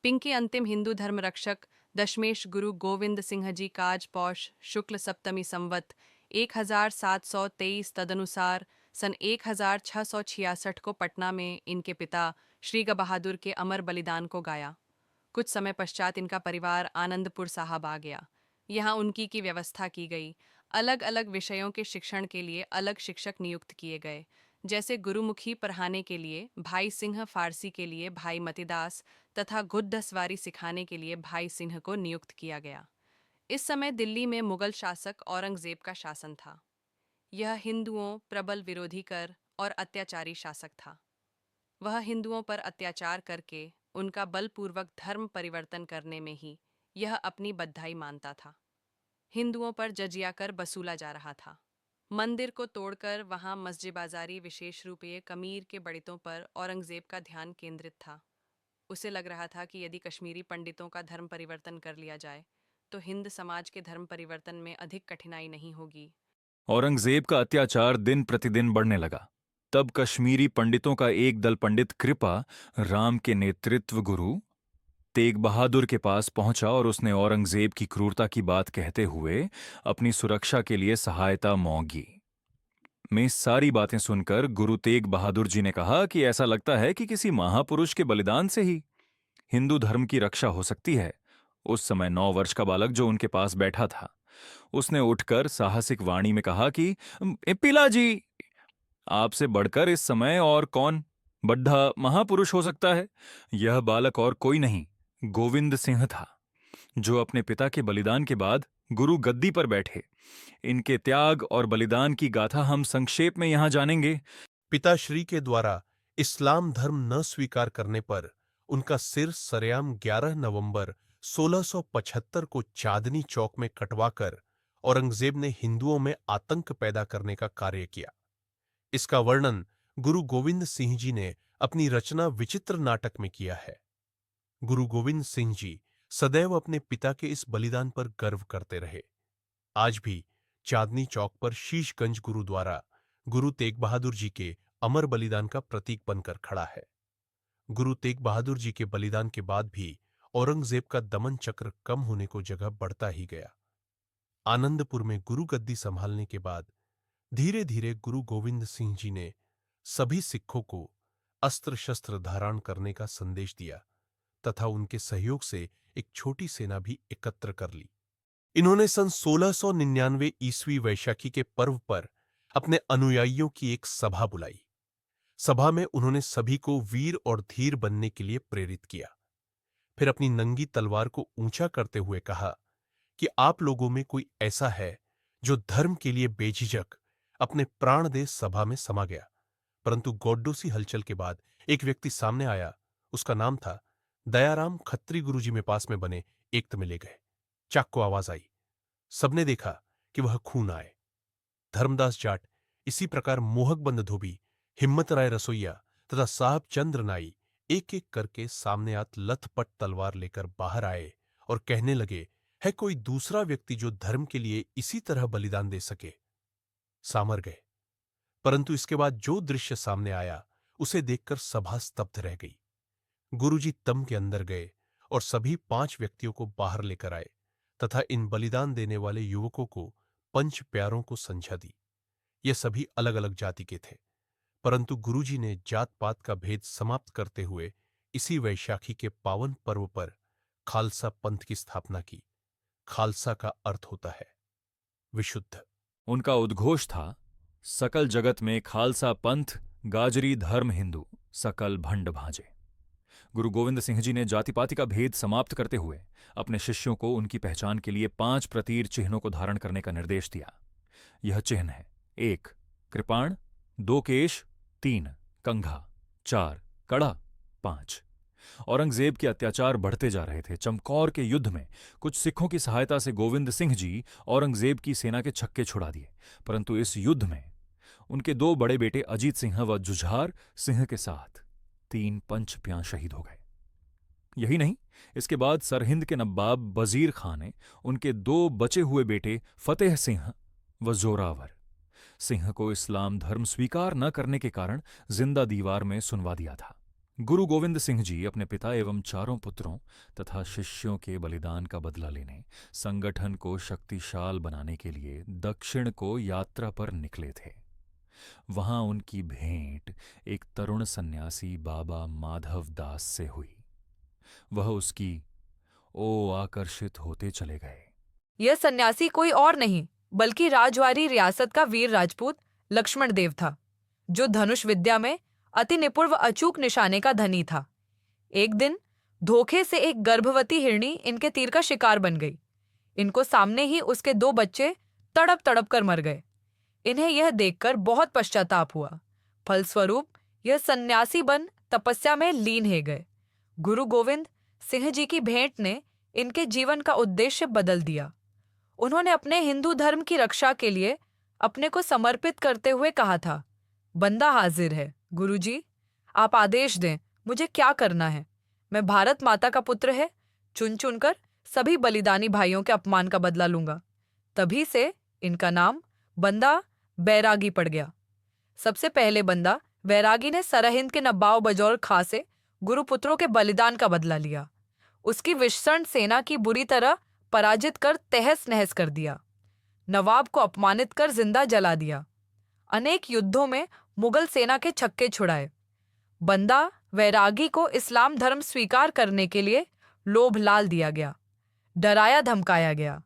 पिंकी अंतिम हिंदू धर्म रक्षक दशमेश गुरु गोविंद सिंह जी काज पौष शुक्ल सप्तमी संवत 1723 तदनुसार सन 1666 को पटना में इनके पिता श्री बहादुर के अमर बलिदान को गाया। कुछ समय पश्चात इनका परिवार आनंदपुर साहब आ गया। यहाँ उनकी की व्यवस्था की गई। अलग अलग विषयों के शिक्षण के लिए अलग शिक्षक नियुक्त किए गए, जैसे गुरुमुखी पढ़ाने के लिए भाई सिंह, फारसी के लिए भाई मतिदास तथा घुड़सवारी सिखाने के लिए भाई सिंह को नियुक्त किया गया। इस समय दिल्ली में मुगल शासक औरंगजेब का शासन था। यह हिंदुओं प्रबल विरोधी कर और अत्याचारी शासक था। वह हिंदुओं पर अत्याचार करके उनका बलपूर्वक धर्म परिवर्तन करने में ही यह अपनी बद्धाई मानता था। हिंदुओं पर जजिया कर वसूला जा रहा था। मंदिर को तोड़कर वहां मस्जिद बाजारी, विशेष रूप ये कमीर के बड़ितों पर औरंगजेब का ध्यान केंद्रित था। उसे लग रहा था कि यदि कश्मीरी पंडितों का धर्म परिवर्तन कर लिया जाए तो हिंद समाज के धर्म परिवर्तन में अधिक कठिनाई नहीं होगी। औरंगजेब का अत्याचार दिन प्रतिदिन बढ़ने लगा। तब कश्मीरी पंडितों का एक दल पंडित कृपा राम के नेतृत्व गुरु तेग बहादुर के पास पहुंचा और उसने औरंगजेब की क्रूरता की बात कहते हुए अपनी सुरक्षा के लिए सहायता मांगी। में सारी बातें सुनकर गुरु तेग बहादुर जी ने कहा कि ऐसा लगता है कि किसी महापुरुष के बलिदान से ही हिंदू धर्म की रक्षा हो सकती है। उस समय 9 वर्ष का बालक जो उनके पास बैठा था, उसने उठकर साहसिक वाणी में कहा कि पिलाजी, आपसे बढ़कर इस समय और कौन बड्ढा महापुरुष हो सकता है। यह बालक और कोई नहीं, गोविंद सिंह था, जो अपने पिता के बलिदान के बाद गुरु गद्दी पर बैठे। इनके त्याग और बलिदान की गाथा हम संक्षेप में यहां जानेंगे। पिताश्री के द्वारा इस्लाम धर्म न स्वीकार करने पर उनका सिर सरेआम 11 नवंबर 1675 को चांदनी चौक में कटवाकर औरंगजेब ने हिंदुओं में आतंक पैदा करने का कार्य किया। इसका वर्णन गुरु गोविंद सिंह जी ने अपनी रचना विचित्र नाटक में किया है। गुरु गोविंद सिंह जी सदैव अपने पिता के इस बलिदान पर गर्व करते रहे। आज भी चांदनी चौक पर शीशगंज गुरुद्वारा गुरु तेग बहादुर जी के अमर बलिदान का प्रतीक बनकर खड़ा है। गुरु तेग बहादुर जी के बलिदान के बाद भी औरंगजेब का दमन चक्र कम होने को जगह बढ़ता ही गया। आनंदपुर में गुरु गद्दी संभालने के बाद धीरे धीरे गुरु गोविंद सिंह जी ने सभी सिखों को अस्त्र शस्त्र धारण करने का संदेश दिया तथा उनके सहयोग से एक छोटी सेना भी एकत्र कर ली। इन्होंने सन 1699 ईस्वी वैशाखी के पर्व पर अपने अनुयायियों की एक सभा बुलाई। सभा में उन्होंने सभी को वीर और धीर बनने के लिए प्रेरित किया। फिर अपनी नंगी तलवार को ऊंचा करते हुए कहा कि आप लोगों में कोई ऐसा है जो धर्म के लिए बेझिझक अपने प्राण दे सभा में समा गया। परंतु गौड्डो सी हलचल के बाद एक व्यक्ति सामने आया। उसका नाम था दयाराम खत्री। गुरुजी में पास में बने एकत में ले गए। चाक को आवाज आई। सबने देखा कि वह खून आए। धर्मदास जाट, इसी प्रकार मोहकबंद धोबी, हिम्मत राय रसोइया तथा साहब चंद्र नाई एक एक करके सामने आत लथपट तलवार लेकर बाहर आए और कहने लगे, है कोई दूसरा व्यक्ति जो धर्म के लिए इसी तरह बलिदान दे सके। सामर गए। परंतु इसके बाद जो दृश्य सामने आया उसे देखकर सभा स्तब्ध रह गई। गुरुजी तम के अंदर गए और सभी 5 व्यक्तियों को बाहर लेकर आए तथा इन बलिदान देने वाले युवकों को पंच प्यारों को संझा दी। ये सभी अलग अलग जाति के थे, परंतु गुरुजी ने जात पात का भेद समाप्त करते हुए इसी वैशाखी के पावन पर्व पर खालसा पंथ की स्थापना की। खालसा का अर्थ होता है विशुद्ध। उनका उद्घोष था, सकल जगत में खालसा पंथ, गाजरी धर्म हिंदू, सकल भंड भांजे। गुरु गोविंद सिंह जी ने जाति पाति का भेद समाप्त करते हुए अपने शिष्यों को उनकी पहचान के लिए 5 प्रतीर चिन्हों को धारण करने का निर्देश दिया। यह चिन्ह है: 1 कृपाण, 2 केश, 3 कंघा, 4 कड़ा, 5। औरंगजेब के अत्याचार बढ़ते जा रहे थे। चमकौर के युद्ध में कुछ सिखों की सहायता से गोविंद सिंह जी औरंगजेब की सेना के छक्के छुड़ा दिए, परंतु इस युद्ध में उनके 2 बड़े बेटे अजीत सिंह व जुझार सिंह के साथ 3 पंच प्यां शहीद हो गए। यही नहीं, इसके बाद सरहिंद के नवाब वजीर खां ने उनके 2 बचे हुए बेटे फतेह सिंह व जोरावर सिंह को इस्लाम धर्म स्वीकार न करने के कारण जिंदा दीवार में सुनवा दिया था। गुरु गोविंद सिंह जी अपने पिता एवं चारों पुत्रों तथा शिष्यों के बलिदान का बदला लेने संगठन को शक्तिशाल बनाने के लिए दक्षिण को यात्रा पर निकले थे। वहां उनकी भेंट एक तरुण सन्यासी बाबा माधव दास से हुई। वह उसकी ओर आकर्षित होते चले गए। यह सन्यासी कोई और नहीं बल्कि राजवाड़ी रियासत का वीर राजपूत लक्ष्मण देव था, जो धनुष विद्या में अति निपुण व अचूक निशाने का धनी था। एक दिन धोखे से एक गर्भवती हिरणी इनके तीर का शिकार बन गई। इनको सामने ही उसके 2 बच्चे तड़प तड़प कर मर गए। इन्हें यह देखकर बहुत पश्चाताप हुआ। फलस्वरूप यह सन्यासी बन तपस्या में लीन हो गए। गुरु गोविंद सिंह जी की भेंट ने इनके जीवन का उद्देश्य बदल दिया। उन्होंने अपने हिंदू धर्म की रक्षा के लिए अपने को समर्पित करते हुए कहा था, बंदा हाजिर है गुरुजी, आप आदेश दें, मुझे क्या करना है। मैं भारत माता का पुत्र है, चुन चुनकर सभी बलिदानी भाइयों के अपमान का बदला लूंगा। तभी से इनका नाम बंदा बैरागी पड़ गया। सबसे पहले बंदा बैरागी ने सरहिंद के नवाब बजौर खां से गुरुपुत्रों के बलिदान का बदला लिया। उसकी विषण सेना की बुरी तरह पराजित कर तहस नहस कर दिया। नवाब को अपमानित कर जिंदा जला दिया। अनेक युद्धों में मुगल सेना के छक्के छुड़ाए। बंदा वैरागी को इस्लाम धर्म स्वीकार करने के लिए लोभ लाल दिया गया, डराया धमकाया गया,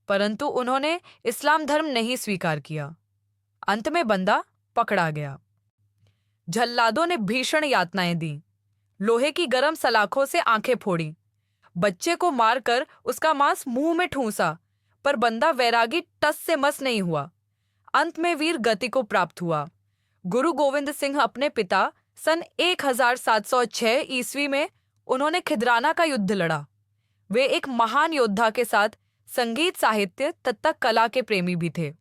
परंतु उन्होंने इस्लाम धर्म नहीं स्वीकार किया। अंत में बंदा पकड़ा गया। जल्लादों ने भीषण यातनाएं दी, लोहे की गरम सलाखों से आंखें फोड़ी, बच्चे को मारकर उसका मांस मुंह में ठूंसा, पर बंदा वैरागी टस से मस नहीं हुआ। अंत में वीर गति को प्राप्त हुआ। गुरु गोविंद सिंह अपने पिता सन 1706 ईस्वी में उन्होंने खिदराना का युद्ध लड़ा। वे एक महान योद्धा के साथ संगीत साहित्य तथा कला के प्रेमी भी थे।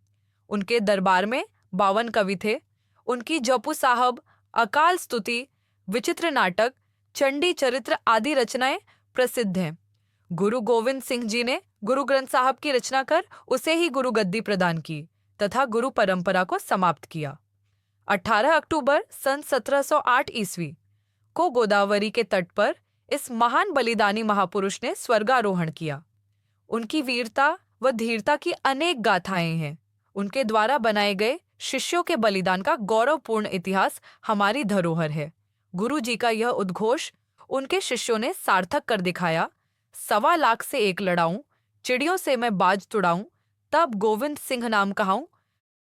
उनके दरबार में 52 कवि थे। उनकी जपू साहब, अकाल स्तुति, विचित्र नाटक, चंडी चरित्र आदि रचनाएं प्रसिद्ध हैं। गुरु गोविंद सिंह जी ने गुरु ग्रंथ साहब की रचना कर उसे ही गुरु गद्दी प्रदान की तथा गुरु परंपरा को समाप्त किया। 18 अक्टूबर सन 1708 ईस्वी को गोदावरी के तट पर इस महान बलिदानी महापुरुष ने स्वर्गारोहण किया। उनकी वीरता व धीरता की अनेक गाथाएं हैं। उनके द्वारा बनाए गए शिष्यों के बलिदान का गौरवपूर्ण इतिहास हमारी धरोहर है। गुरु जी का यह उद्घोष उनके शिष्यों ने सार्थक कर दिखाया। 1.25 लाख से एक लड़ाऊं, चिड़ियों से मैं बाज तुड़ाऊं, तब गोविंद सिंह नाम कहाऊं,